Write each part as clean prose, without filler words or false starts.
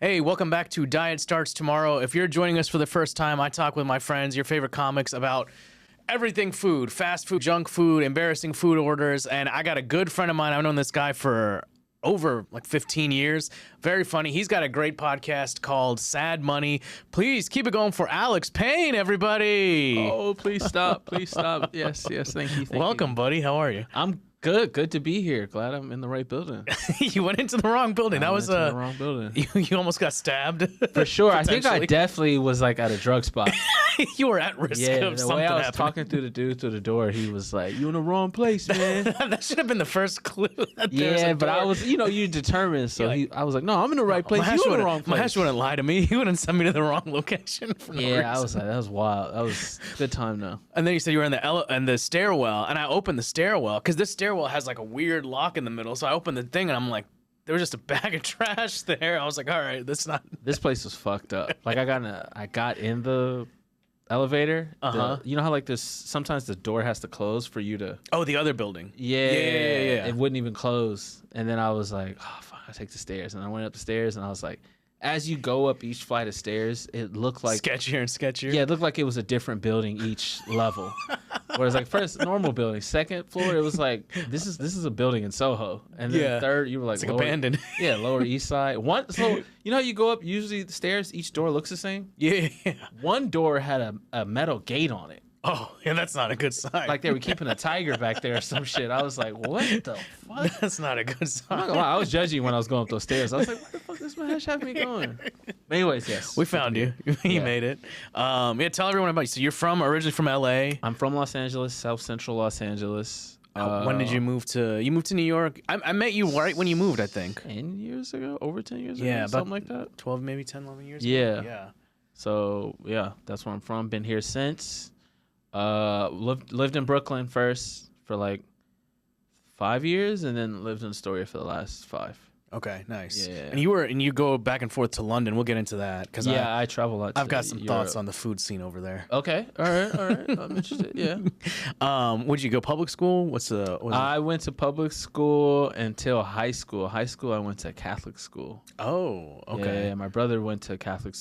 Hey, welcome back to Diet Starts Tomorrow. If you're joining us for the first time, I talk with my friends, your favorite comics, about everything food, fast food, junk food, embarrassing food orders. And I got a good friend of mine. I've known this guy for over like 15 years. Very funny. He's got a great podcast called Sad Money. Please keep it going for Alex Payne, everybody. Oh, please stop. Please stop. Yes, thank you. Welcome, buddy. How are you? I'm good to be here. Glad I'm in the right building. You went into the wrong building. I went into the wrong building. You almost got stabbed. For sure. I think I definitely was like at a drug spot. You were at risk of the something way I was happening. talking to the dude through the door, he was like, "You in the wrong place, man." That should have been the first clue. That there's a But door. I was, you're determined. So I was like, "No, I'm in the right place. Mahesh You in the wrong place." Mahesh wouldn't lie to me. He wouldn't send me to the wrong location. For no reason. I was like, that was wild. That was a good time though. And then you said you were in the stairwell, and I opened the stairwell because this stairwell has like a weird lock in the middle. So I opened the thing, and I'm like, there was just a bag of trash there. I was like, all right, that's not. This place was fucked up. Like I got in the elevator. You know how like this sometimes the door has to close for you to. Oh, the other building. Yeah. It wouldn't even close, and then I was like, oh fuck, I take the stairs, and I went up the stairs, and I was like, as you go up each flight of stairs, it looked like Sketchier and sketchier. Yeah, it looked like it was a different building each level. Whereas like first normal building, second floor, it was like this is a building in Soho, and then third you were like, it's like abandoned. Yeah, Lower East Side. So you know how you go up usually the stairs, each door looks the same. Yeah. One door had a metal gate on it. Oh, yeah, that's not a good sign. Like they were keeping a tiger back there or some shit. I was like, what the fuck? That's not a good I'm not sign. gonna lie, I was judging when I was going up those stairs. I was like, where the fuck does Mahesh have me going? But anyways, yes. We found you. You made it. Tell everyone about you. So you're originally from LA. I'm from Los Angeles, South Central Los Angeles. When did you move to? You moved to New York. I met you right when you moved, I think. 10 years ago? Over 10 years ago? Yeah, something like that. 12, maybe 10, 11 years Yeah. ago. Yeah. So yeah, that's where I'm from. Been here since. Lived in Brooklyn first for like 5 years, and then lived in Astoria for the last 5. Okay, nice. Yeah. And you go back and forth to London. We'll get into that because I travel a lot. I've got some Europe. thoughts on the food scene over there. Okay, all right. I'm interested. Yeah. Would you go public school? I went to public school until high school. High school, I went to Catholic school. Oh, okay. Yeah, my brother went to Catholic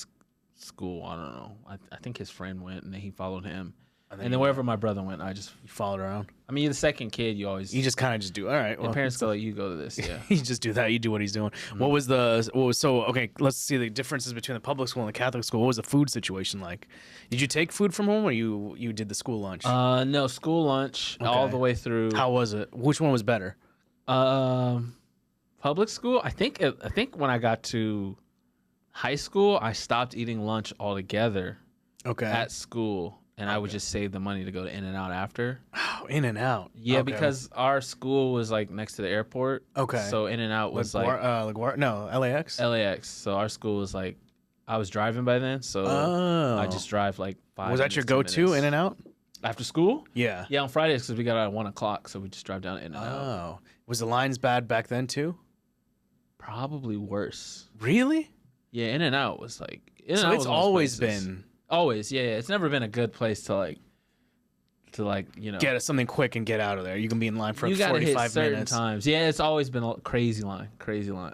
school. I don't know. I think his friend went, and then he followed him. And then wherever my brother went, you followed around. I mean, you're the second kid. You just kind of just do. All right. Your parents go, you go to this. Yeah. You just do that. You do what he's doing. Mm-hmm. Okay, let's see the differences between the public school and the Catholic school. What was the food situation like? Did you take food from home, or you did the school lunch? No, school lunch all the way through. How was it? Which one was better? Public school. I think when I got to high school, I stopped eating lunch altogether. Okay. At school. And I would just save the money to go to In-N-Out after. Oh, In-N-Out. Yeah, okay. Because our school was like next to the airport. Okay. So In-N-Out was LAX? LAX. So our school was like, I was driving by then. So I just drive like 5 Was that your go-to, In-N-Out? After school? Yeah. Yeah, on Fridays because we got out at 1 o'clock. So we just drive down to In-N-Out. Oh. Was the lines bad back then too? Probably worse. Really? Yeah, In-N-Out was like... So it's always been... Always, yeah. It's never been a good place to get something quick and get out of there. You can be in line for 45 minutes. You gotta hit certain times. Yeah, it's always been a crazy line,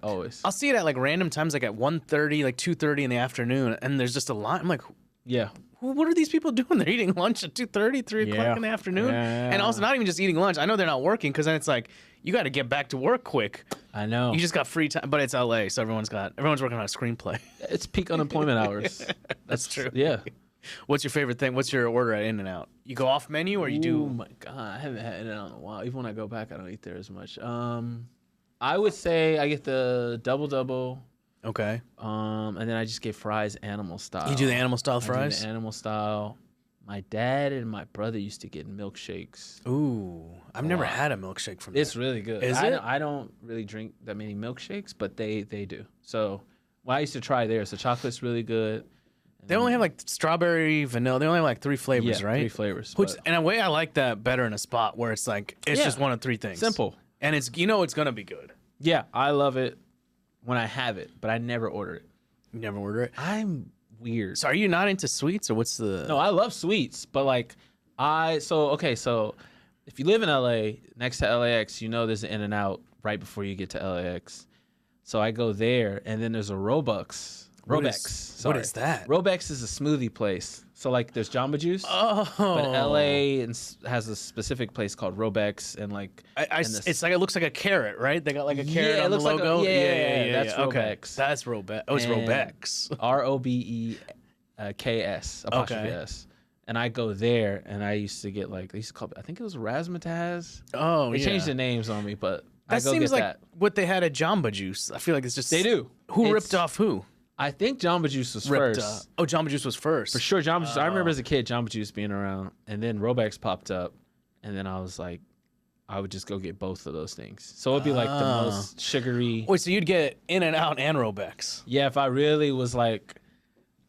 always. I'll see it at like random times, like at 1:30, like 2:30 in the afternoon, and there's just a line. I'm like, yeah. What are these people doing? They're eating lunch at 2:30, 3 o'clock in the afternoon, and also not even just eating lunch. I know they're not working because then it's like you got to get back to work quick. I know. You just got free time, but it's LA, so everyone's working on a screenplay. It's peak unemployment hours. That's true. Yeah. What's your favorite thing? What's your order at In-N-Out? You go off menu or you do? Oh my god, I haven't had In-N-Out in a while. Even when I go back, I don't eat there as much. I would say I get the double. Okay. And then I just get fries animal style. You do the animal style fries? I do the animal style. My dad and my brother used to get milkshakes. Ooh, I've never had a milkshake from there. It's really good. Is it? I don't really drink that many milkshakes, but they do. So, I used to try there. So chocolate's really good. They only have like strawberry, vanilla. They only have like 3 flavors, right? 3 flavors. Which, in a way, I like that better in a spot where it's like it's just one of 3 things. Simple. And it's it's gonna be good. Yeah, I love it when I have it, but I never order it. You never order it? I'm weird. So are you not into sweets, or what's the? No, I love sweets, but like so if you live in LA next to LAX, there's an In-N-Out right before you get to LAX. So I go there, and then there's a Robex. What Sorry. is that? Robex is a smoothie place. So like there's Jamba Juice, but LA has a specific place called Robex, and like it's like it looks like a carrot, right? They got like a carrot on the like logo. That's Robex. Okay. That's Robex. Oh, it's Robex. ROBEKS apostrophe S. And I go there, and I used to get like they used to call it, I think it was razzmatazz. Oh, they changed the names on me, but that I go seems get like that. what they had at Jamba Juice. I feel like it's just They do. Who ripped off who? I think Jamba Juice was first. Jamba Juice was first. For sure, Jamba Juice. I remember as a kid, Jamba Juice being around, and then Robex popped up, and then I was like, I would just go get both of those things. So it'd be like the most sugary. Wait, so you'd get In-N-Out and Robex? Yeah, if I really was like,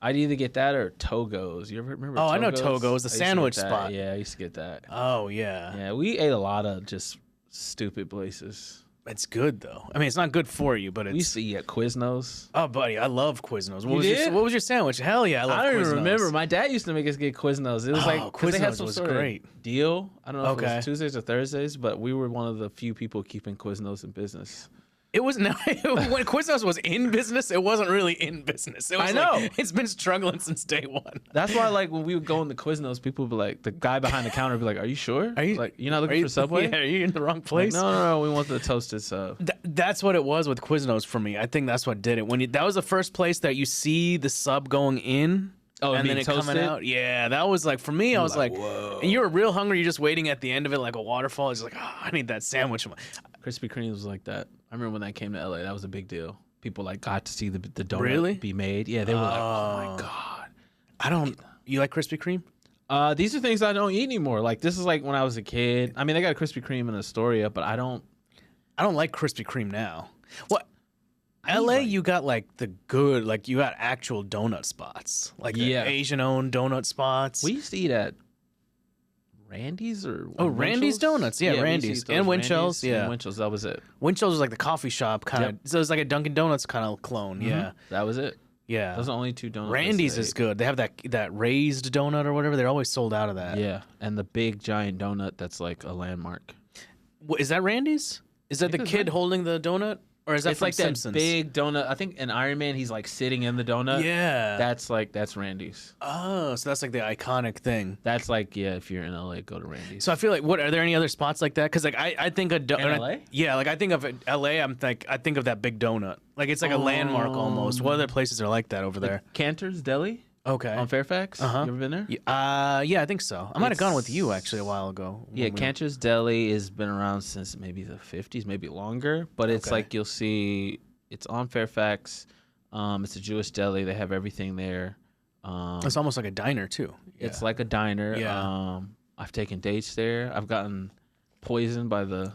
I'd either get that or Togo's. You ever remember? Togo's? I know Togo's, the sandwich spot. Yeah, I used to get that. Oh yeah. Yeah, we ate a lot of just stupid places. It's good though. I mean, it's not good for you, but it's. We used to eat at Quiznos. Oh, buddy, I love Quiznos. What was your sandwich? Hell yeah, I love Quiznos. I don't even remember. My dad used to make us get Quiznos. It was like Quiznos they had some was sort great. of deal. I don't know if it Okay. was Tuesdays or Thursdays, but we were one of the few people keeping Quiznos in business. It was when Quiznos was in business. It wasn't really in business. It was I know. like, it's been struggling since day one. That's why, like, when we would go into Quiznos, people would be like, the guy behind the counter would be like, "Are you sure? Are you like, you're not looking for Subway? Yeah, are you in the wrong place?" Like, no, we want the toasted sub. That's what it was with Quiznos for me. I think that's what did it. That was the first place that you see the sub going in. Oh, and then it toasted? coming out. Yeah, that was like for me. I was like, whoa. And you were real hungry. You're just waiting at the end of it like a waterfall. It's like, oh, I need that sandwich. Krispy Kreme was like that. I remember when that came to LA. That was a big deal. People like got to see the donut Really? be made. Yeah, they were like, "Oh my god!" I don't. You like Krispy Kreme? These are things I don't eat anymore. Like this is like when I was a kid. I mean, they got a Krispy Kreme in Astoria, but I don't like Krispy Kreme now. What? LA, you got like the good, like you got actual donut spots, like the Asian-owned donut spots. We used to eat at Randy's or Randy's Donuts, yeah, Randy's and Winchel's, yeah, Winchel's. That was it. Winchel's was like the coffee shop kind of, so it was like a Dunkin' Donuts kind of clone, yeah. That was it. Yeah, those are the only two donuts. Randy's is good. They have that raised donut or whatever. They're always sold out of that. Yeah, and the big giant donut that's like a landmark. Is that Randy's? Is that the kid holding the donut? Or is that it's from like Simpsons? That big donut. I think in Iron Man he's like sitting in the donut. Yeah. That's Randy's. Oh, so that's like the iconic thing. That's like, yeah, if you're in LA, go to Randy's. So I feel like, are there any other spots like that? Because like I think in LA? Yeah, like I think of LA. I think of that big donut. Like it's like a landmark almost. What other places are like that over there? Cantor's Deli. Okay. On Fairfax? You ever been there? Yeah, I think so. I might have gone with you actually a while ago. Yeah, Cantor's Deli has been around since maybe the 50s, maybe longer. But it's like you'll see, it's on Fairfax. It's a Jewish deli. They have everything there. It's almost like a diner too. It's like a diner. Yeah. I've taken dates there. I've gotten poisoned by the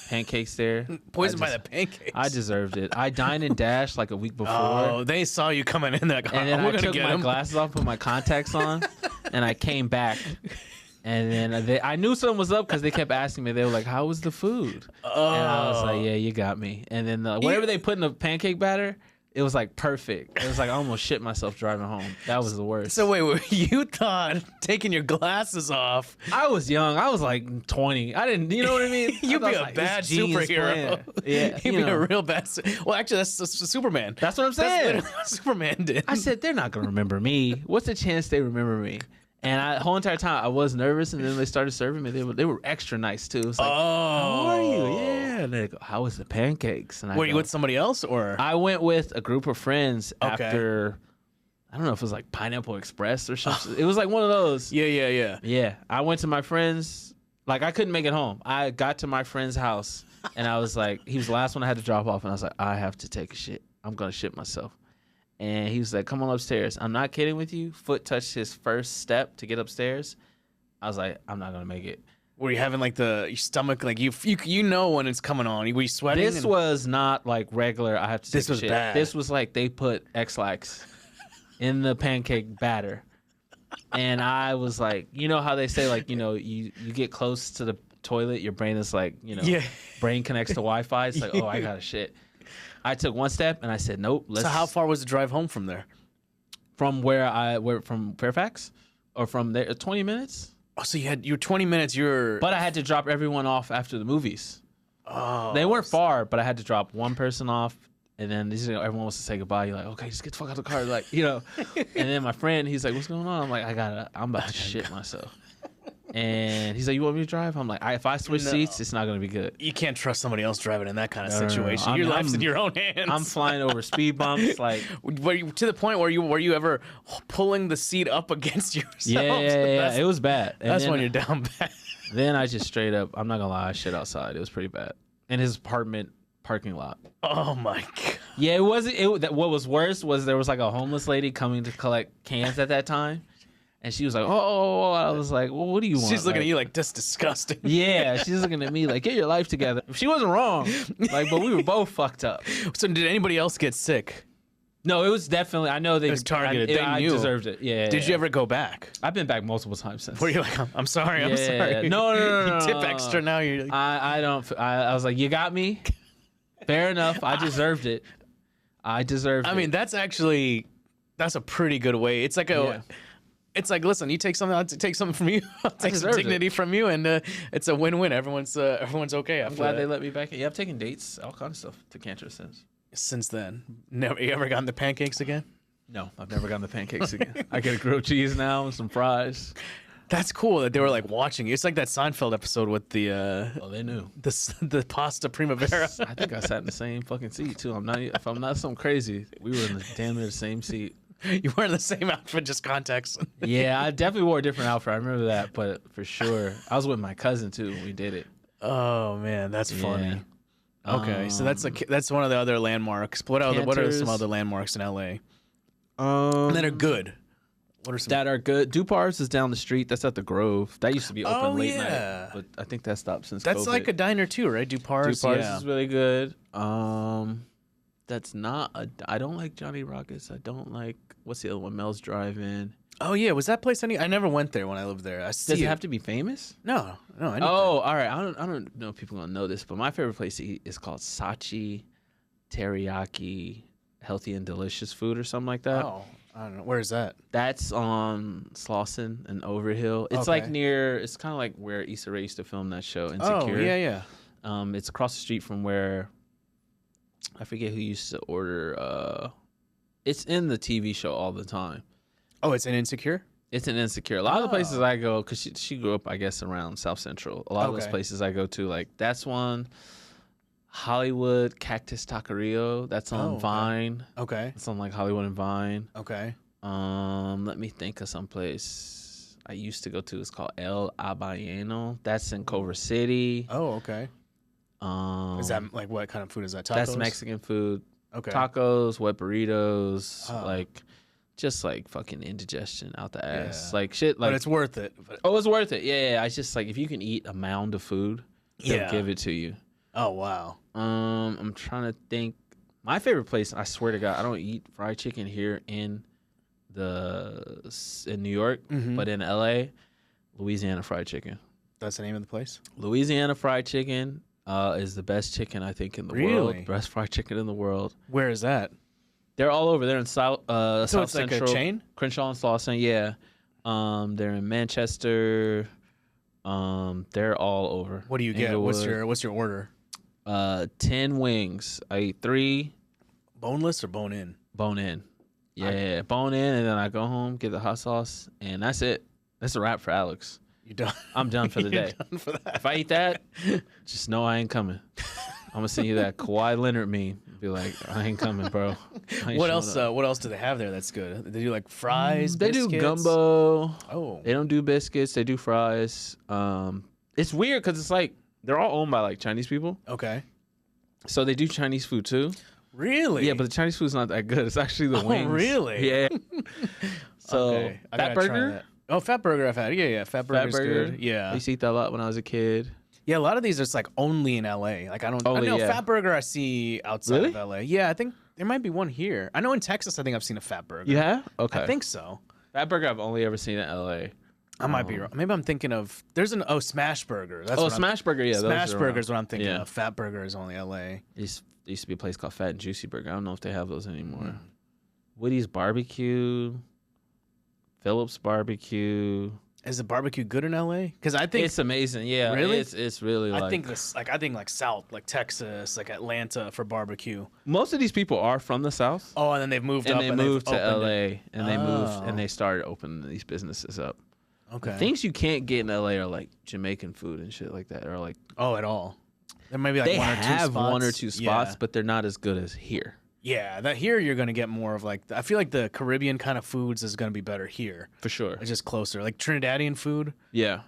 pancakes there. Poisoned by the pancakes. I deserved it. I dined and dashed like a week before. Oh, they saw you coming in there. And then I took my glasses off, put my contacts on, and I came back. And then I knew something was up because they kept asking me. They were like, "How was the food?" Oh. And I was like, "Yeah, you got me." And then whatever they put in the pancake batter, it was like perfect. It was like I almost shit myself driving home. That was the worst. So wait, you thought taking your glasses off? I was young. I was like 20. I didn't, you know what I mean? You'd be a bad superhero. Yeah, you'd be a real bad. Well, actually, that's Superman. That's what I'm saying. That's literally what Superman did. I said they're not gonna remember me. What's the chance they remember me? And the whole entire time I was nervous, and then they started serving me. They were extra nice too. It was like, "How are you?" Yeah. And they go, "How was the pancakes?" And I were you with somebody else or? I went with a group of friends after. I don't know if it was like Pineapple Express or something. It was like one of those. Yeah. Yeah. I went to my friend's. Like I couldn't make it home. I got to my friend's house, and I was like, he was the last one I had to drop off, and I was like, I have to take a shit. I'm gonna shit myself. And he was like, "Come on upstairs." I'm not kidding with you. Foot touched his first step to get upstairs. I was like, I'm not gonna make it. Were you having like your stomach, like you know when it's coming on? Were you sweating? This was not like regular. I have to take This was shit. bad. This was like they put X-Lax in the pancake batter. And I was like, you know how they say like, you know, you get close to the toilet, your brain is like, you know, brain connects to Wi-Fi. It's like, oh, I got to shit. I took one step and I said, nope. So how far was the drive home from there? From from Fairfax or from there? 20 minutes. Oh, so you were 20 minutes. But I had to drop everyone off after the movies. Oh. They weren't far, but I had to drop one person off And then everyone wants to say goodbye. You're like, okay, just get the fuck out of the car. Like, And then my friend, he's like, what's going on? I'm like, I'm about to shit myself. And he's like, you want me to drive? I'm like, if I switch seats, it's not going to be good. You can't trust somebody else driving in that kind of situation. No. Your life's in your own hands. I'm flying over speed bumps. Like, to the point where were you ever pulling the seat up against yourself? Yeah. It was bad. And that's then, when you're down bad. Then I just straight up, I'm not going to lie, I shit outside. It was pretty bad. In his apartment parking lot. Oh my God. Yeah, it wasn't. What was worse was there was like a homeless lady coming to collect cans at that time. And she was like, oh, I was like, well, what do you want? She's looking at you like, that's disgusting. Yeah, she's looking at me like, get your life together. She wasn't wrong. Like, but we were both fucked up. So did anybody else get sick? No, it was definitely, I know they. It was targeted. I deserved it. Yeah. Did you ever go back? I've been back multiple times since. Were you like, I'm sorry, I'm sorry. No. You tip extra now. You're like, I was like, you got me? Fair enough. I deserved it. I mean, that's a pretty good way. It's like It's like, listen, you take something, I'll take something from you. I'll take some dignity from you, and it's a win-win. Everyone's okay. I'm glad they let me back in. Yeah, I've taken dates, all kinds of stuff to Cantor since. Since then, never. You ever gotten the pancakes again? No, I've never gotten the pancakes again. I get a grilled cheese now and some fries. That's cool that they were like watching you. It's like that Seinfeld episode with the. Oh, they knew the pasta primavera. I think I sat in the same fucking seat too. If I'm not something crazy, we were in the damn near the same seat. You wearing the same outfit, just context. Yeah, I definitely wore a different outfit. I remember that, but for sure, I was with my cousin too when we did it. Oh man, that's funny. Okay, so that's one of the other landmarks. What are some other landmarks in LA? That are good. What are some that are good? Dupar's is down the street. That's at the Grove. That used to be open late night, but I think that stopped since that's COVID. like a diner too, right? Dupar's is really good. That's not I don't like Johnny Rockets. I don't like what's the other one? Mel's Drive-In. Oh yeah, was that place any? I never went there when I lived there. Does it have to be famous? No. Anything. Oh, all right. I don't know if people gonna know this, but my favorite place to eat is called Sachi Teriyaki Healthy and Delicious Food or something like that. Oh, I don't know. Where is that? That's on Slauson and Overhill. It's like near. It's kind of like where Issa Rae used to film that show Insecure. Oh yeah. It's across the street from where. I forget who used to order. It's in the TV show all the time. Oh, it's an Insecure? It's an Insecure. A lot of the places I go, because she grew up, I guess, around South Central. A lot of those places I go to, like, that's one. Hollywood Cactus Taqueria. That's on Vine. Okay. It's on, like, Hollywood and Vine. Okay. Let me think of some place I used to go to. It's called El Abayeno. That's in Culver City. Oh, okay. Is that like what kind of food is that? Tacos? That's Mexican food. Okay. Tacos, wet burritos, like just like fucking indigestion out the ass. Like shit like but it's worth it. Oh, it's worth it. Yeah. I just like if you can eat a mound of food, they'll give it to you. Oh wow. I'm trying to think. My favorite place, I swear to God, I don't eat fried chicken here in New York, but in LA, Louisiana fried chicken. That's the name of the place? Louisiana fried chicken. Is the best chicken I think in the world. Best fried chicken in the world. Where is that? They're all over. They're in South so South it's Central. Like a chain? Crenshaw and Slauson, yeah. They're in Manchester. They're all over. What do you get? What's your order? 10 wings. I eat 3. Boneless or bone in? Bone in. Yeah, bone in, and then I go home, get the hot sauce, and that's it. That's a wrap for Alex. You done? I'm done for the day. Done for that. If I eat that, just know I ain't coming. I'm gonna send you that Kawhi Leonard meme. Be like, I ain't coming, bro. What else? What else do they have there that's good? They do like fries. They biscuits? do gumbo. Oh, they don't do biscuits. They do fries. It's weird because it's like they're all owned by like Chinese people. Okay. So they do Chinese food too. Really? Yeah, but the Chinese food's not that good. It's actually the wings. Oh, really? Yeah. So okay. Fat Burger. Oh, Fat Burger I've had. Yeah. Fat Burger's good. Yeah. I used to eat that a lot when I was a kid. Yeah, a lot of these are just like only in LA. Like I know Fat Burger I see outside of LA. Yeah, I think there might be one here. I know in Texas I think I've seen a Fat Burger. Yeah? Okay. I think so. Fat Burger I've only ever seen in LA. I might be wrong. Maybe I'm thinking of Smash Burger. That's Smash Burger, yeah. Smash Burger is what I'm thinking of. Fat Burger is only LA. There used to be a place called Fat and Juicy Burger. I don't know if they have those anymore. Woody's Barbecue, Phillips Barbecue. Is the barbecue good in LA? Because I think It's amazing. Yeah, Really? It's really like. I think like South, like Texas, like Atlanta for barbecue. most of these people are from the South, Oh, and then they've moved and up they and moved they've to opened LA, it. and they moved Oh. and they started opening these businesses up. Okay. Things you can't get in LA are like Jamaican food and shit like that, or like Oh, at all. There may be like they one or two have spots. one or two spots, Yeah. but they're not as good as here. Yeah, that here you're gonna get more of like I feel like the Caribbean kind of foods is gonna be better here. For sure. It's just closer, like Trinidadian food, Yeah.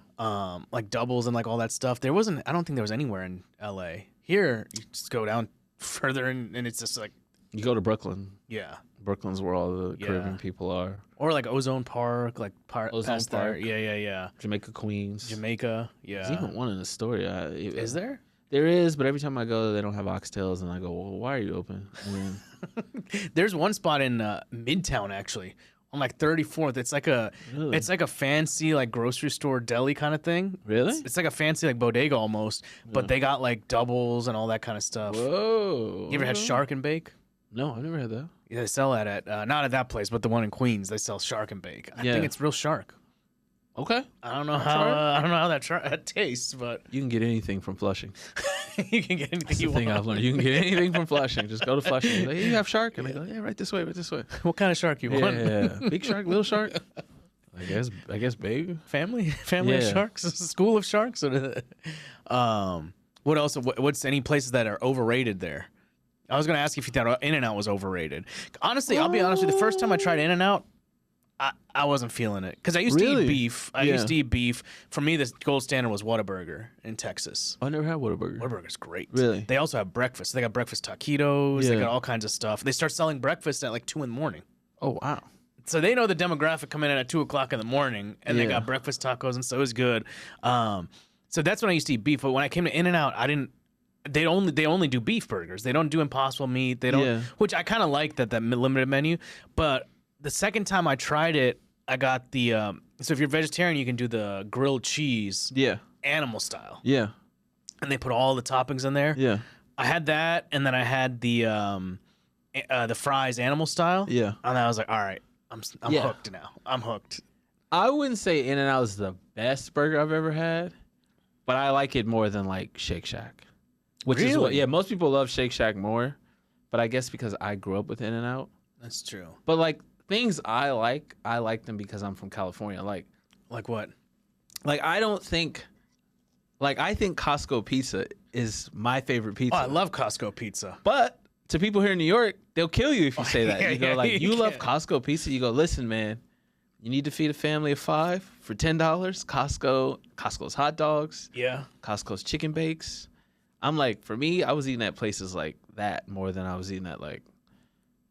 like doubles and like all that stuff. There wasn't. I don't think there was anywhere in L.A. Here, you just go down further and it's just like You go to Brooklyn. yeah, Brooklyn's where all the Yeah. Caribbean people are. or like Ozone Park, like Ozone past there. Park. Yeah. Jamaica, Queens. Jamaica, There's yeah. even one in Astoria. Is there? There is, but every time I go, they don't have oxtails, and I go, "Well, why are you open?" I mean, There's one spot in Midtown actually on like 34th. It's like a Really? it's like a fancy like grocery store deli kind of thing. Really? It's like a fancy like bodega almost, but they got like doubles and all that kind of stuff. whoa! You ever had shark and bake? No, I've never had that. Yeah, they sell that at not at that place, but the one in Queens. They sell shark and bake. I Yeah. think it's real shark. Okay, I don't know I'll how try I don't know how that tastes, but you can get anything from Flushing. you can get anything That's you the thing want. I've learned. You can get anything from Flushing. Just go to Flushing. Like, hey, you have shark, and they go, "Yeah, right this way, right this way." What kind of shark you want? Yeah, big shark, little shark. I guess big. Family of Yeah. sharks, school of sharks. What else? What's any places that are overrated there? I was gonna ask you if you thought In-N-Out was overrated. Honestly, I'll be honest with you. The first time I tried In-N-Out, I wasn't feeling it because I used to Really? eat beef. I Yeah. used to eat beef. For me, the gold standard was Whataburger in Texas. I never had Whataburger. Whataburger's great. Really? They also have breakfast. They got breakfast taquitos. They Yeah. got all kinds of stuff. They start selling breakfast at like 2 a.m. Oh wow. So they know the demographic coming in at 2 a.m, and they Yeah. got breakfast tacos, and so it was good. So that's when I used to eat beef. But when I came to In-N-Out, I didn't. They only do beef burgers. They don't do Impossible Meat. They don't, Yeah. which I kind of like that limited menu. But the second time I tried it, I got the. So if you're vegetarian, you can do the grilled cheese Yeah. animal style, Yeah. and they put all the toppings in there. Yeah. I had that, and then I had the fries animal style. Yeah. And I was like, all right, I'm Yeah. hooked now. I'm hooked. I wouldn't say In-N-Out is the best burger I've ever had, but I like it more than like Shake Shack. Which is what, Really? yeah, most people love Shake Shack more, but I guess because I grew up with In-N-Out. That's true. But like things I like them because I'm from California. Like What? I don't think I think Costco pizza is my favorite Oh, pizza. I love Costco pizza. But to people here in New York, they'll kill you if you say that. Yeah, You go yeah, like, you you love can. Costco pizza? You go, listen, man, you need to feed a family of 5 for $10. Costco's hot dogs, Yeah. Costco's chicken bakes. I'm like, for me, I was eating at places like that more than I was eating at like,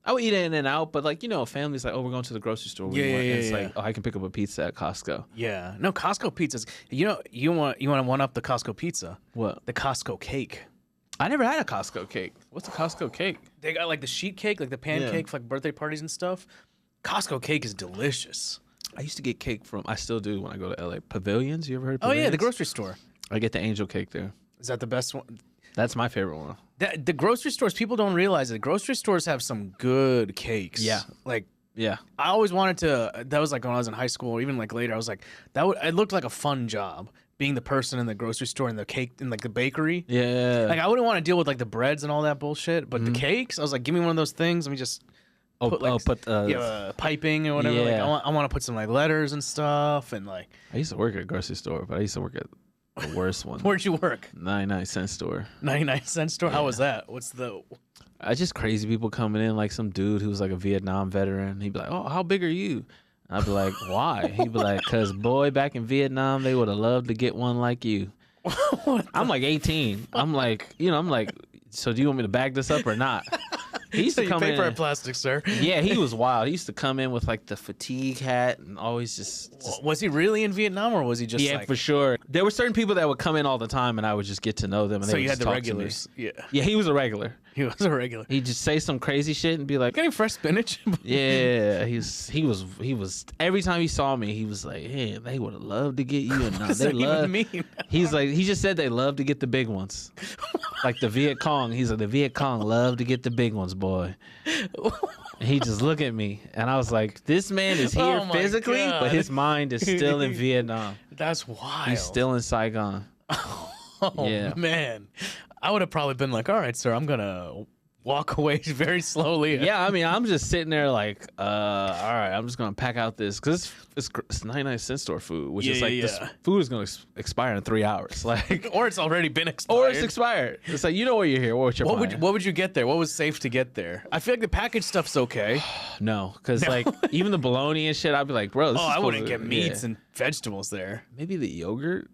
I would eat In-N-Out, but like, families like, oh, we're going to the grocery store. What do you Yeah, want? yeah, And it's yeah, like, oh, I can pick up a pizza at Costco. Yeah. No, Costco pizzas. You want to one up the Costco pizza. What? The Costco cake. I never had a Costco cake. What's a Costco cake? They got like the sheet cake, like the pancake for like birthday parties and stuff. Costco cake is delicious. I used to get cake from, I still do when I go to LA. Pavilions? You ever heard of Oh Pavilions? yeah, the grocery store. I get the angel cake there. Is that the best one? That's my favorite one. The grocery stores, people don't realize it. Grocery stores have some good cakes. Yeah. Like Yeah. I always wanted to. That was like when I was in high school, or even like later. I was like, it looked like a fun job being the person in the grocery store and the cake in like the bakery. Yeah. Like I wouldn't want to deal with like the breads and all that bullshit, but the cakes, I was like, give me one of those things. Let me just put piping or whatever. Yeah. Like I want to put some like letters and stuff and like. I used to work at a grocery store, but I used to work at the worst one. Where'd you work? 99-cent store. 99-cent store. How was that? What's the? I just crazy people coming in, like some dude who was like a Vietnam veteran. He'd be like, "Oh, how big are you?" And I'd be like, "Why?" He'd be like, "Cause boy, back in Vietnam, they would have loved to get one like you." I'm like 18. I'm like, so do you want me to bag this up or not? He used to come in. Paper and plastic, sir. Yeah, he was wild. He used to come in with like the fatigue hat and always just Was he really in Vietnam or was he just yeah, like? for sure. There were certain people that would come in all the time, and I would just get to know them. And So they you would had just the talk to me. regulars. Yeah. Yeah, he was a regular. He was a regular. He'd just say some crazy shit and be like, Getting fresh spinach. yeah, he was every time he saw me, he was like, hey, they would have loved to get you. And What does they that even love. mean? He's like, he just said they love to get the big ones, like the Viet Cong. He's like, the Viet Cong love to get the big ones, boy. And he just looked at me, and I was like, this man is here Oh my physically, God. but his mind is still in Vietnam. That's wild. He's still in Saigon. Oh, Yeah. man. I would have probably been like, all right, sir, I'm going to walk away very slowly. Yeah, I mean, I'm just sitting there like, all right, I'm just gonna pack out this because it's 99-cent store food, which is like this food is gonna expire in 3 hours, like, Or it's already been expired. or it's expired. It's like, you know what you're here. What What would you get there? What was safe to get there? I feel like the packaged stuff's okay. No, because like even the bologna and shit, I'd be like, bro, this is I supposed wouldn't to- get meats yeah. and vegetables there. Maybe the yogurt.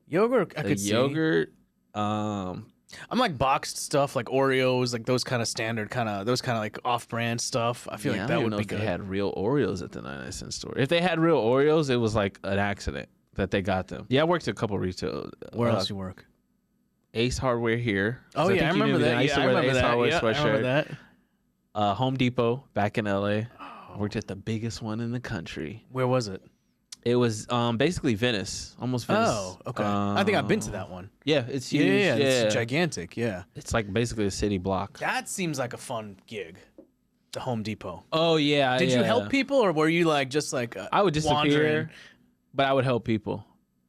Yogurt, I The could see. yogurt. I'm like boxed stuff, like Oreos, like those kind of standard, those kind of like off-brand stuff. I feel Yeah, like I that don't would know be if good. they had real Oreos at the 99-cent store. If they had real Oreos, it was like an accident that they got them. Yeah, I worked at a couple retail. Where else you work? Ace Hardware here. Oh yeah, I remember that. I used to I wear the remember Ace that. Hardware Yeah, I sweatshirt. remember that. Home Depot back in LA. I worked at the biggest one in the country. Where was it? It was basically Venice, almost Venice. Oh, okay. I think I've been to that one. Yeah, it's Yeah, huge. yeah, it's gigantic. Yeah, It's like basically a city block. that seems like a fun gig. The Home Depot. Oh yeah. Did you yeah. help people, or were you like just like I would disappear, wandering? but I would help people.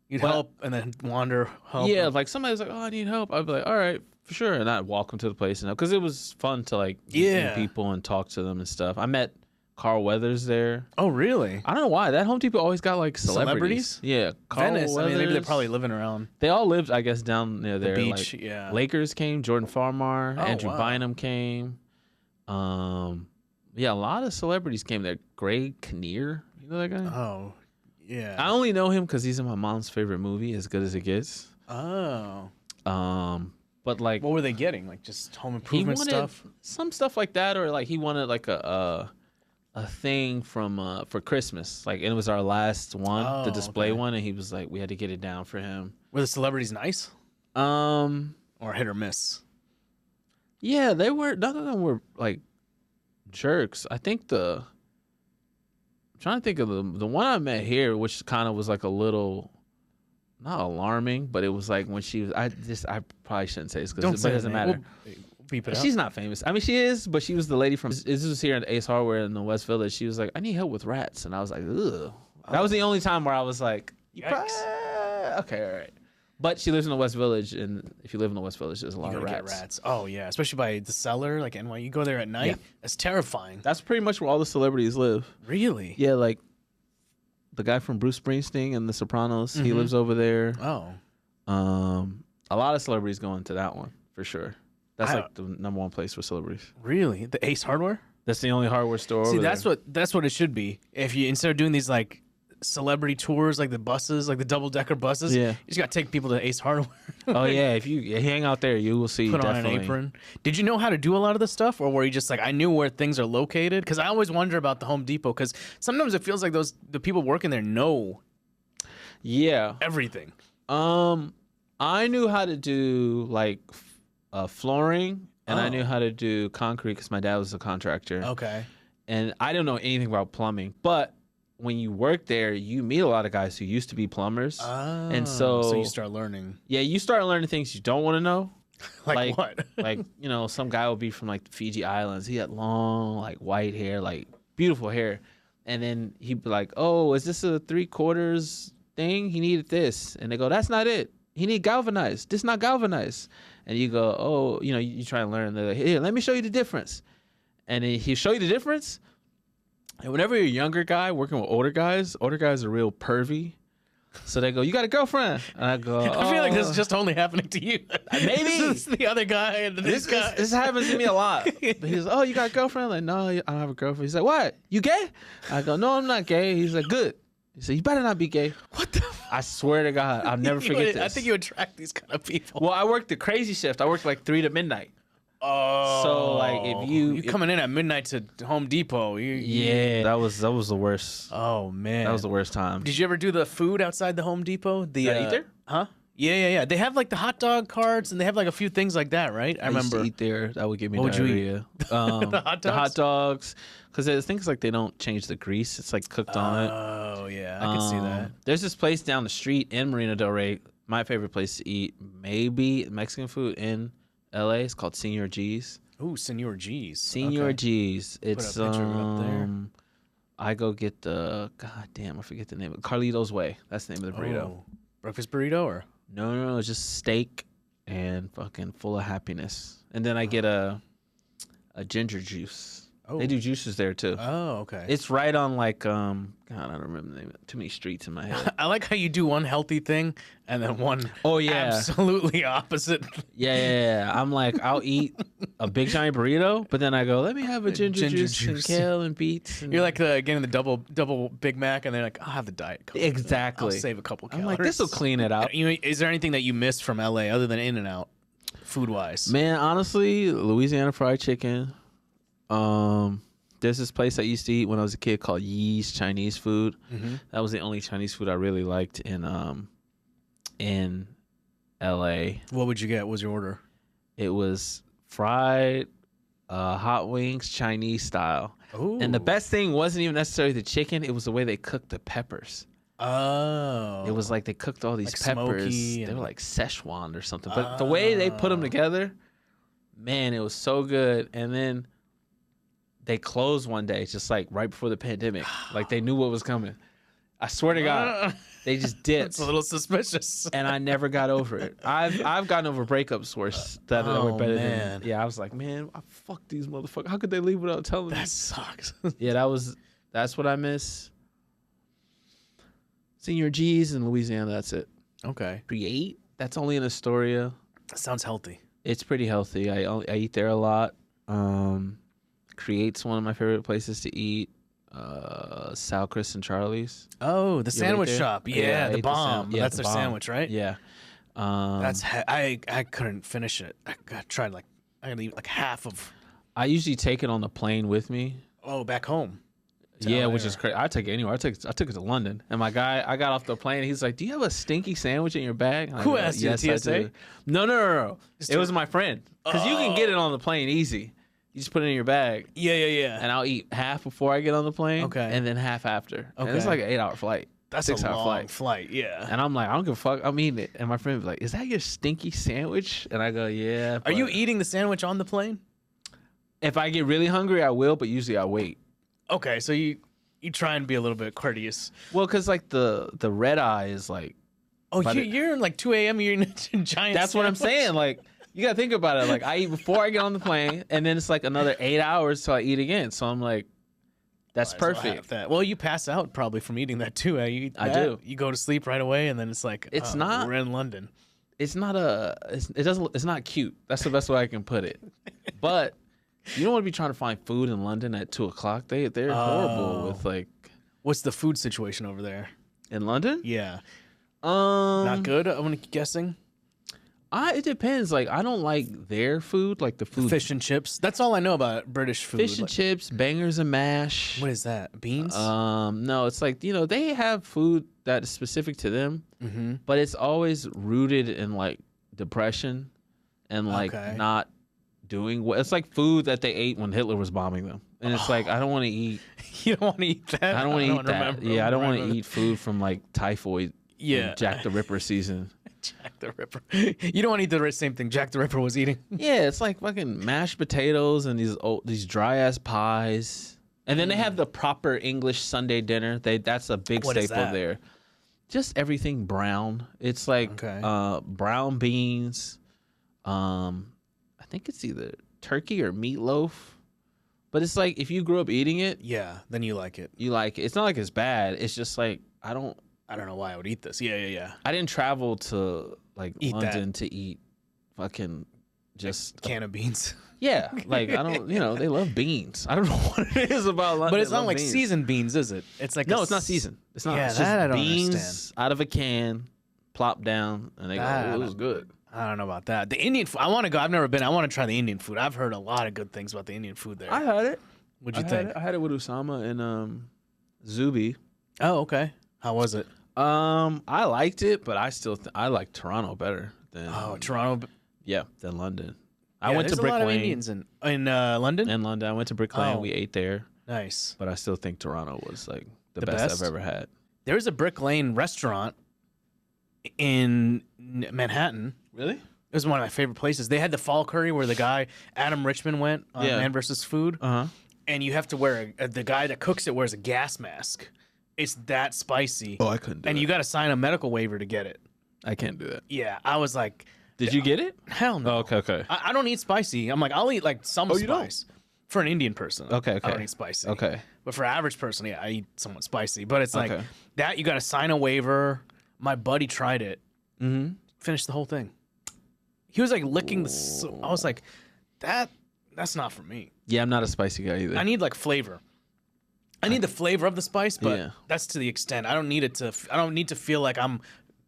You'd Well- help and then wander. Help. Yeah, like somebody was like, "Oh, I need help." I'd be like, "All right, for sure," and I'd walk them to the place, and because it was fun to like meet people and talk to them and stuff. I met Carl Weathers there. Oh, really? I don't know why that Home Depot always got like celebrities. Yeah, Carl Venice. I mean, maybe they're Weathers. probably living around They all lived, I guess, down near there. the beach. Like, Yeah. Lakers came. Jordan Farmar, Oh, Andrew wow. Bynum came. Yeah, a lot of celebrities came there. Greg Kinnear, you know that guy? Oh, yeah. I only know him because he's in my mom's favorite movie, As Good as It Gets. Oh. But like, What were they getting? Like just home he improvement wanted stuff? some stuff like that, or like he wanted like a thing from for Christmas. Like, and it was our last one, the Oh, display okay. one, and he was like, we had to get it down for him. Were the celebrities nice or hit or miss? Yeah, they were. None of them were like jerks. I think I'm trying to think of the one I met here, which kind of was like a little, not alarming, but it was like when she was. I probably shouldn't say this because it doesn't matter. We'll beep it out. She's not famous. I mean, she is, but she was the lady from. This was here at Ace Hardware in the West Village. She was like, I need help with rats, and I was like, ugh. That was the only time where I was like, Yikes. okay, all right. But she lives in the West Village, and if you live in the West Village, there's a lot You of gotta rats. get rats. Oh yeah, especially by the cellar, like NY. You go there at night. Yeah. That's terrifying. That's pretty much where all the celebrities live. Really? Yeah, like the guy from Bruce Springsteen and The Sopranos, he Mhm. lives over there. Oh. A lot of celebrities go into that one for sure. That's I- like the number one place for celebrities. Really? The Ace Hardware? That's the only hardware store. See, over that's there. that's what it should be. If you instead of doing these like celebrity tours, like the buses, like the double decker buses, Yeah. you just gotta take people to Ace Hardware. Oh yeah, if you hang out there, you will see. Put on definitely. an apron. Did you know how to do a lot of this stuff, or were you just like, I knew where things are located? Because I always wonder about the Home Depot, because sometimes it feels like the people working there know Yeah. everything. I knew how to do like flooring, and I Oh. knew how to do concrete because my dad was a contractor. Okay. And I didn't know anything about plumbing. But when you work there, you meet a lot of guys who used to be plumbers. And so- you start learning. Yeah, you start learning things you don't want to know. Like what? Like, you know, some guy would be from like the Fiji Islands. He had long, like white hair, like beautiful hair. And then he'd be like, oh, is this a 3/4 thing? He needed this. And they go, that's not it. He need galvanized. This not galvanized. And you go, oh, you know, you try and learn. They're like, here, let me show you the difference. And then he'll show you the difference. And whenever you're a younger guy working with older guys are real pervy. So they go, you got a girlfriend? And I go, I feel like this "Oh." is just only happening to you. Maybe. This is the other guy and this guy. This happens to me a lot. He goes, oh, you got a girlfriend? I'm like, no, I don't have a girlfriend. He's like, what? You gay? I go, no, I'm not gay. He's like, good. He said, you better not be gay. What the? I swear to God, I'll never forget this. I think you attract these kind of people. Well, I worked the crazy shift. I worked like 3 to midnight. Oh, So, like, if you coming in at midnight to Home Depot, Yeah, that was the worst. Oh man, That was the worst time. Did you ever do the food outside the Home Depot? The Did I eat there? Huh? Yeah. They have like the hot dog carts, and they have like a few things like that, right? I used to remember. eat there. That would give me What would you eat? diarrhea. The hot dogs? Because the thing is like they don't change the grease. It's like cooked on it. Oh yeah, I can see that. There's this place down the street in Marina Del Rey. My favorite place to eat, maybe Mexican food in LA. It's called Senor G's. Ooh, Senor G's. Senor G's. It's Put a picture up there. I go get the I forget the name. Carlito's Way. That's the name of the burrito. Oh, breakfast burrito or? No, it's just steak and fucking full of happiness. And then I get a ginger juice. Oh. They do juices there too. Oh, okay. It's right on like God, I don't remember the name. Too many streets in my head. I like how you do one healthy thing and then one absolutely opposite. Yeah. I'm like, I'll eat a big giant burrito, but then I go, let me have a ginger juice and kale and beets. And You're like getting the double Big Mac, and they're like, I'll have the Diet Coke. Exactly. I'll save a couple calories. I'm like, this will clean it out. Is there anything that you missed from LA other than In-N-Out, food-wise? Man, honestly, Louisiana fried chicken. There's this place I used to eat when I was a kid called Yee's Chinese food. Mm-hmm. That was the only Chinese food I really liked in LA. What would you get? What was your order? It was fried hot wings, Chinese style. Ooh. And the best thing wasn't even necessarily the chicken. It was the way they cooked the peppers. Oh. It was like they cooked all these like peppers. They were like Szechuan or something. But the way they put them together, man, it was so good. And then they closed one day, just like right before the pandemic. Like they knew what was coming. I swear to God, they just dipped. It's a little suspicious. And I never got over it. I've gotten over breakups worse that were better than. Yeah, I was like, man, fuck these motherfuckers. How could they leave without telling me? That sucks. Yeah, that's what I miss. Senor G's in Louisiana. That's it. Okay. Create. That's only in Astoria. That sounds healthy. It's pretty healthy. I eat there a lot. Create's one of my favorite places to eat. Sal, Chris, and Charlie's. Oh, the sandwich shop. Yeah, the bomb. That's their sandwich, right? Yeah. I couldn't finish it. I tried I gotta eat like half of. I usually take it on the plane with me. Oh, back home. Yeah, which is crazy. I take it anywhere. I took it to London, and I got off the plane. He's like, "Do you have a stinky sandwich in your bag?" Who asked you? Yes, TSA? I do. No. It was my friend. Because you can get it on the plane easy. You just put it in your bag. Yeah. And I'll eat half before I get on the plane. Okay. And then half after. Okay. And it's like an 8-hour flight. That's 6-hour a long flight. Yeah. And I'm like, I don't give a fuck. I'm eating it. And my friend was like, "Is that your stinky sandwich?" And I go, "Yeah." Are you eating the sandwich on the plane? If I get really hungry, I will, but usually I wait. Okay, so you try and be a little bit courteous. Well, because like the red eye is like. Oh, you're in like 2 a.m. You're in a giant. That's what I'm saying. Like. You gotta think about it. Like I eat before I get on the plane, and then it's like another 8 hours till I eat again. So I'm like, that's perfect. Well, you pass out probably from eating that too. I do. You go to sleep right away, and then it's like it's not. We're in London. It's not It's not cute. That's the best way I can put it. But you don't want to be trying to find food in London at 2:00. They're horrible with like. What's the food situation over there in London? Yeah. Not good. I'm guessing. It depends. Like I don't like their food, like the food. Fish and chips. That's all I know about British food. Fish and chips, bangers and mash. What is that? Beans? No, it's like they have food that is specific to them, but it's always rooted in like depression and like not doing what. It's like food that they ate when Hitler was bombing them, and it's like I don't want to eat. You don't want to eat that. I don't want to eat that. Yeah, I don't want to eat food from like typhoid. Yeah, Jack the Ripper season. Jack the Ripper. You don't want to eat the same thing Jack the Ripper was eating. Yeah, it's like fucking mashed potatoes and these dry ass pies. And then they have the proper English Sunday dinner. That's a big staple there. Just everything brown. It's like brown beans. I think it's either turkey or meatloaf. But it's like if you grew up eating it, then you like it. You like it. It's not like it's bad. It's just like I don't know why I would eat this. Yeah. I didn't travel to like London to eat fucking just a can of beans. Yeah, like I don't, they love beans. I don't know what it is about London. But it's not like seasoned beans, is it? It's like no, it's not seasoned. It's not. Yeah, it's that I don't beans understand. Out of a can, plop down, and they go, it was good. I don't know about that. The Indian food, I want to go. I've never been. I want to try the Indian food. I've heard a lot of good things about the Indian food there. I had it. What'd you think? I had it with Usama and Zubi. Oh, okay. How was it? I liked it, but I still I like Toronto better than Toronto. than London. Yeah, I went to there's a Brick lot of Lane Indians in London. in London. I went to Brick Lane. Oh. We ate there, Nice. but I still think Toronto was like the The best best? I've ever had. There's a Brick Lane restaurant in Manhattan. Really? It was one of my favorite places. They had the fall curry where the guy Adam Richman went on Man vs. Food, and you have to wear the guy that cooks it wears a gas mask. It's that spicy. Oh, I couldn't. And you got to sign a medical waiver to get it. I can't do that. Yeah, I was like, Did you get it? hell no. Oh, okay. I don't eat spicy. I'm like, I'll eat like some you don't? spice. For an Indian person, Okay. I don't eat spicy. Okay. But for an average person, yeah, I eat somewhat spicy. But it's like Okay. that. You got to sign a waiver. My buddy tried it. Mm-hmm. Finished the whole thing. He was like licking the. I was like, that's not for me. Yeah, I'm not a spicy guy either. I need like flavor. I need the flavor of the spice, but Yeah. that's to the extent. I don't need it to. I don't need to feel like I'm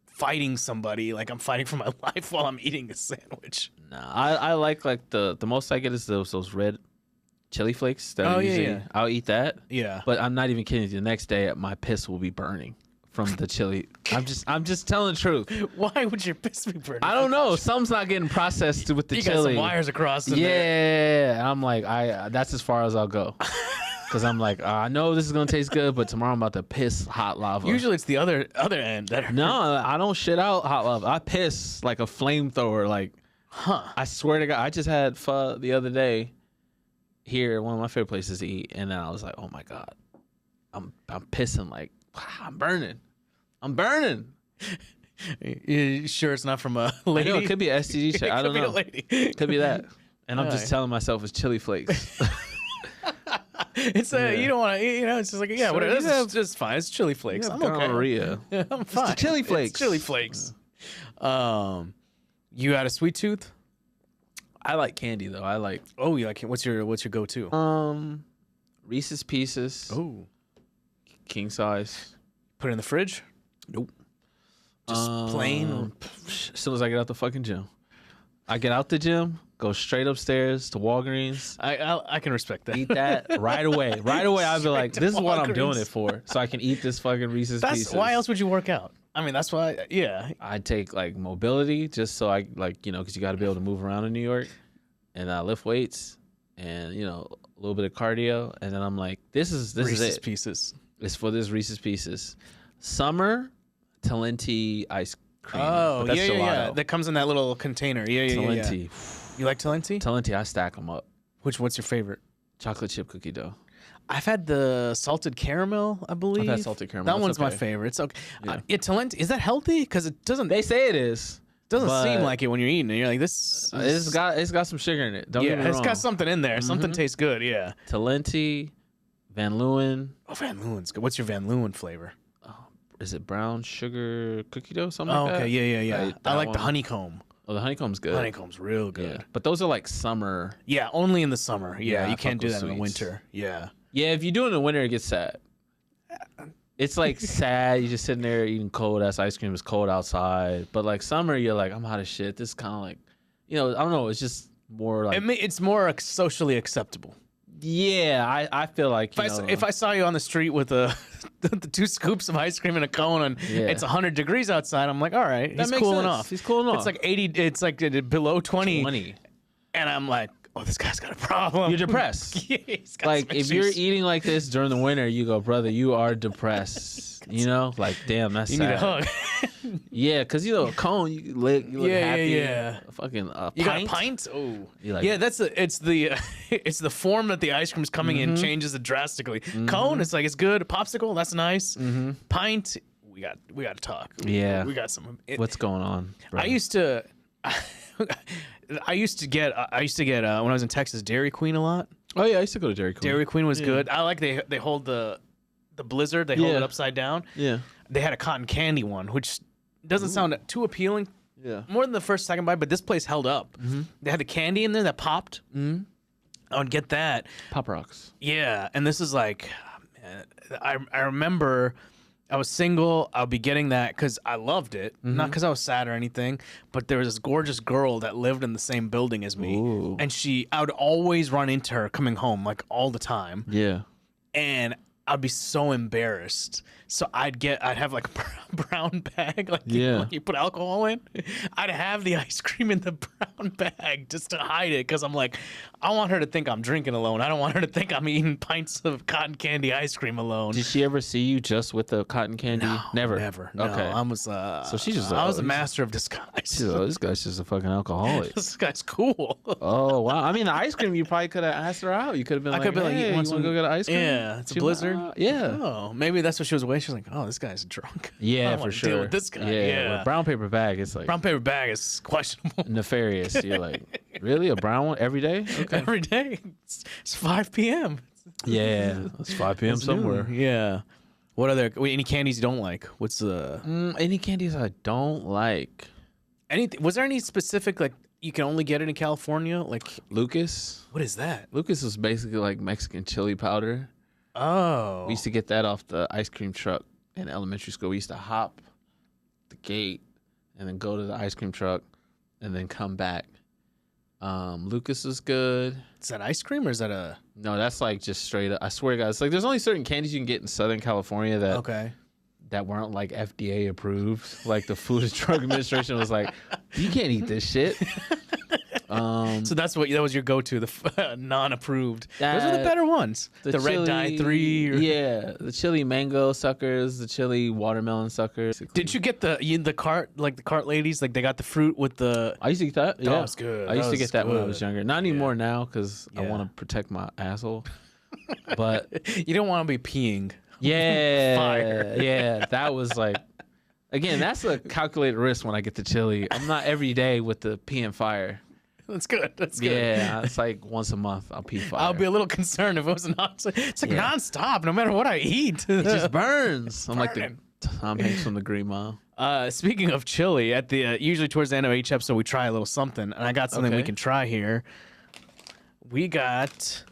fighting somebody, like I'm fighting for my life while I'm eating a sandwich. Nah, I like the most I get is those red chili flakes. That Oh, are yeah, usually, yeah. I'll eat that. Yeah. But I'm not even kidding you. The next day, my piss will be burning from the chili. I'm just telling the truth. Why would your piss be burning? I don't know. Something's not getting processed with the You got chili. some wires across in there. Yeah, I'm like, that's as far as I'll go. Because I'm like, I know this is gonna taste good, but tomorrow I'm about to piss hot lava. Usually it's the other end that hurts. No, I don't shit out hot lava. I piss like a flamethrower. Like, I swear to God, I just had pho the other day here, one of my favorite places to eat, and then I was like, oh my God, I'm pissing like, I'm burning. You sure it's not from a lady? I know, it could be an STD check. I don't It know. could be a lady. Could be that. And I'm just Alright. telling myself it's chili flakes. It's you don't want to, it's just like, yeah, So whatever. you This have- is just fine. It's chili flakes. I'm okay. Gonorrhea. I'm fine. the chili flakes. It's chili flakes. You got a sweet tooth? I like candy though. I like Oh, you like what's your go-to? Reese's Pieces. Oh, King size. put it in the fridge. Nope. Just plain. As soon as I get out the fucking gym. I get out the gym, go straight upstairs to Walgreens, I can respect that. eat that right away. Right away, I'll be like, Straight to this is what I'm doing Walgreens. it for. So I can eat this fucking Reese's That's Pieces. why else would you work out? I mean, that's why. Yeah. I take like mobility just so I because you got to be able to move around in New York, and I lift weights and a little bit of cardio, and then I'm like, this is Reese's it. Pieces. It's for this Reese's Pieces. Summer Talenti ice cream. Oh, but that's yeah. gelato. That comes in that little container. Yeah. Talenti. You like Talenti? Talenti, I stack them up. What's your favorite? Chocolate chip cookie dough. I've had the salted caramel, I believe. I've had salted caramel. That That's one's my okay. favorite. It's okay. Yeah. Talenti, is that healthy? Because it doesn't. They say it is. Doesn't but seem like it when you're eating it. You're like this. It's got some sugar in it. Don't get me it's wrong. got something in there. Something tastes good. Yeah. Talenti, Van Leeuwen. Oh, Van Leeuwen's good. What's your Van Leeuwen flavor? Is it brown sugar cookie dough? Something Oh, like that. okay. Yeah. I that like the one. honeycomb. Oh, the honeycomb's good. Honeycomb's real good. Yeah. But those are like summer. Yeah, only in the summer. Yeah, Yeah, you I can't fuck do with that in the sweets. winter. Yeah. Yeah, if you do it in the winter, it gets sad. It's like sad. You're just sitting there eating cold ass ice cream. It's cold outside. But like summer, you're like, I'm hot as shit. This is kind of like, I don't know. It's just more like, It's more socially acceptable. yeah. I feel like If I saw you on the street with the 2 scoops of ice cream and a cone and Yeah. it's 100 degrees outside, I'm like, all right, he's makes cooling sense. off. He's cooling off. It's like 80. It's like below 20, 20. and I'm like, oh, this guy's got a problem. You're depressed. Yeah, he's got Like some if you're issues. eating like this during the winter, you go, brother, you are depressed. Like damn, that's you sad. need a hug. Yeah, because a cone, you look happy. yeah. Fucking You pint. got a pint? Oh, You like- yeah. It's the form that the ice cream's coming in changes it drastically. Cone, it's like it's good. Popsicle, that's nice. Pint, we got to talk. Yeah. we got some. What's going on? Bro? I used to get when I was in Texas Dairy Queen a lot. Oh yeah, I used to go to Dairy Queen. Dairy Queen was good. I like they hold the Blizzard. They hold Yeah. it upside down. Yeah. They had a cotton candy one, which doesn't sound too appealing. Yeah. More than the first second bite, but this place held up. They had the candy in there that popped. I would get that. Pop Rocks. Yeah, and this is like, man, I remember I was single. I'll be getting that because I loved it, not because I was sad or anything. But there was this gorgeous girl that lived in the same building as me, Ooh. and I would always run into her coming home like all the time. Yeah. And I'd be so embarrassed. So I'd have like a brown bag, like you put alcohol in. I'd have the ice cream in the brown bag just to hide it because I'm like, I want her to think I'm drinking alone. I don't want her to think I'm eating pints of cotton candy ice cream alone. Did she ever see you just with the cotton candy? No, Never. No, Okay. I was. So she just. I was a master of disguise. She's like, this guy's just a fucking alcoholic. This guy's cool. Oh wow! I mean, the ice cream, you probably could have asked her out. You could have been like, "Hey, you want to go get ice cream?" Yeah, it's a She blizzard. Yeah. Oh, maybe that's what she was away. She's like, oh, this guy's drunk. I Yeah, don't for wanna sure. Deal with this guy. Yeah. With brown paper bag, it's like Brown paper bag is questionable. nefarious. You're like, really, a brown one every day? Okay. Every day. It's 5 p.m. Yeah, it's 5 p.m. It's somewhere. noon. Yeah. What other any candies you don't like? What's the Any candies I don't like? anything? Was there any specific like you can only get it in California? Like Lucas. what is that? Lucas is basically like Mexican chili powder. Oh, We used to get that off the ice cream truck in elementary school. We used to hop the gate and then go to the ice cream truck and then come back. Lucas is good. is that ice cream or is that a No, that's like just straight up. I swear to God, it's like there's only certain candies you can get in Southern California that weren't like FDA approved. Like the Food and Drug Administration was like, you can't eat this shit. So that was your go-to, the non-approved. Those are the better ones. The red chili- dye 3. Yeah, the chili mango suckers, the chili watermelon suckers. Did you get the cart, like the cart ladies, like they got the fruit with the? I used to get that. That Yeah, was good. I used That to was get that when I good. was younger. Not anymore now because I Yeah. want to protect my asshole. But You don't want to be peeing. yeah, Fire. yeah, that was like, again, that's a calculated risk when I get the chili. I'm not every day with the pee and fire. That's good. That's good. Yeah, it's like once a month I'll pee fire. I'll be a little concerned if it was it's like Yeah. nonstop, no matter what I eat. It just burns. I'm like the Burning. Tom Hanks from the Green Mile. Speaking of chili, at the usually towards the end of each episode, we try a little something, and I got something we Okay. can try here. We got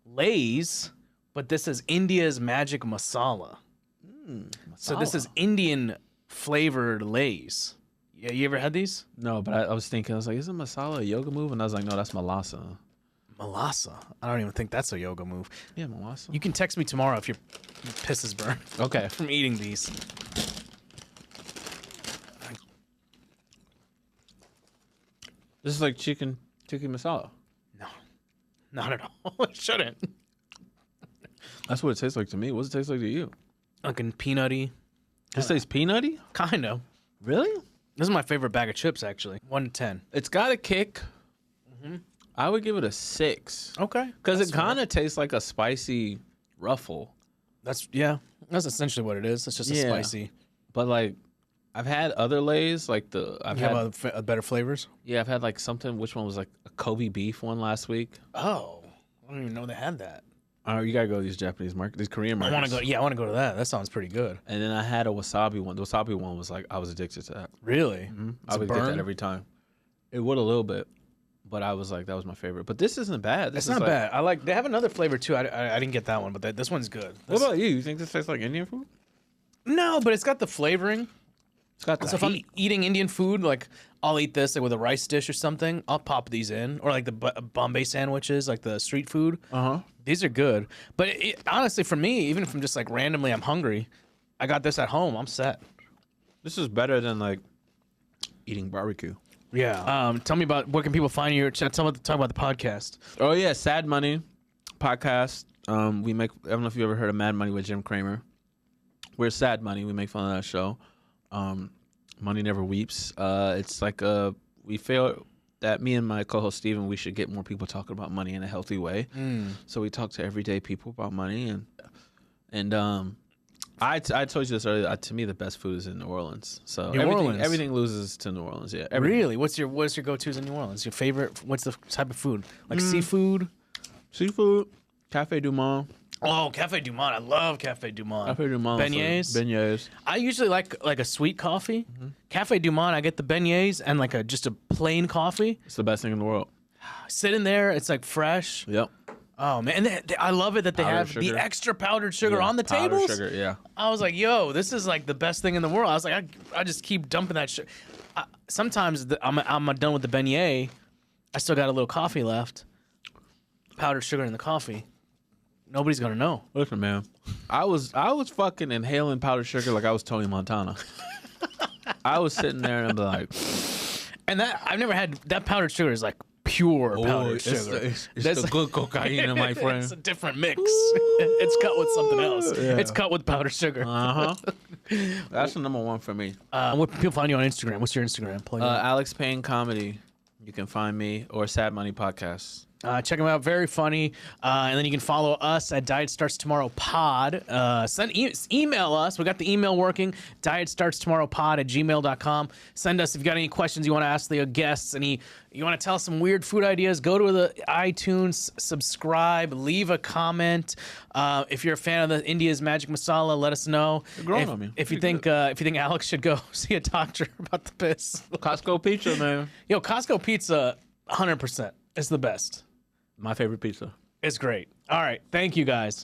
Lay's, but this is India's magic masala. So this is Indian flavored Lay's. Yeah, you ever had these? No, but I was thinking, I was like, isn't masala a yoga move? And I was like, no, that's malasa. Malasa. I don't even think that's a yoga move. Yeah, malasa. You can text me tomorrow if your piss is burned Okay. from eating these. This is like chicken tikka masala. No, not at all. It shouldn't. That's what it tastes like to me. What's it taste like to you? Fucking peanutty. This tastes peanutty? Kind of. Really? This is my favorite bag of chips, actually. 1 to 10. It's got a kick. I would give it a 6. Okay. Because it kind of tastes like a spicy ruffle. That's essentially what it is. It's just a Yeah. spicy. But like, I've had other Lays, like I've You had have better flavors? I've had like something. Which one was like a Kobe beef one last week? Oh, I don't even know they had that. You gotta go to these Japanese markets, these Korean I markets. want to go. Yeah, I want to go to that. That sounds pretty good. And then I had a wasabi one. The wasabi one was like I was addicted to that. Really? I would get that every time. It would a little bit, but I was like that was my favorite. But this isn't bad. This It's is not like, bad. I like. They have another flavor too. I didn't get that one, but this one's good. What about you? You think this tastes like Indian food? No, but it's got the flavoring. It's got the So if I'm heat. eating Indian food, like I'll eat this like with a rice dish or something. I'll pop these in, or like the Bombay sandwiches, like the street food. These are good. But honestly, for me, even if I'm just like randomly, I'm hungry, I got this at home. I'm set. This is better than like eating barbecue. Yeah. Tell me about where can people find you? Talk about the podcast. Oh yeah, Sad Money podcast. We make. I don't know if you ever heard of Mad Money with Jim Cramer. We're Sad Money. We make fun of that show. Money Never Weeps. It's like we feel that me and my co-host Steven, we should get more people talking about money in a healthy way. So we talk to everyday people about money, and I told you this earlier. To me, the best food is in New Orleans. So Orleans? everything loses to New Orleans. Yeah. Really? What's your go-tos in New Orleans? Your favorite? What's the type of food? Like seafood? Seafood, Cafe Du Monde. Oh, Cafe Du Monde. I love Cafe Du Monde. Cafe Du Monde. Beignets? Beignets. I usually like a sweet coffee. Cafe Du Monde, I get the beignets and like just a plain coffee. It's the best thing in the world. Sit in there, it's like fresh. Yep. Oh man, and I love it that they Powdered have sugar. the extra powdered sugar Yeah, on the powdered tables. Sugar, yeah. I was like, yo, this is like the best thing in the world. I was like, I just keep dumping that shit. Sometimes I'm done with the beignet. I still got a little coffee left. Powdered sugar in the coffee. Nobody's gonna know. Listen, man. I was fucking inhaling powdered sugar like I was Tony Montana. I was sitting there and I'm like, And that I've never had that powdered sugar is like pure powdered sugar. It's the good cocaine, my friend. It's a different mix. It's cut with something else. Yeah. It's cut with powdered sugar. That's the number one for me. What people find you on Instagram? What's your Instagram? Plug it. Alex Payne Comedy. You can find me, or Sad Money Podcast. Check them out. Very funny. And then you can follow us at Diet Starts Tomorrow Pod. Email us. We got the email working. dietstartstomorrowpod@gmail.com. Send us if you got any questions you want to ask the guests. You want to tell us some weird food ideas. Go to the iTunes, subscribe, leave a comment. If you're a fan of the India's Magic Masala, let us know. You're growing on me. If you think Alex should go see a doctor about the piss. Costco pizza, man. Yo, Costco pizza, 100%. It's the best. My favorite pizza. It's great. All right. Thank you, guys.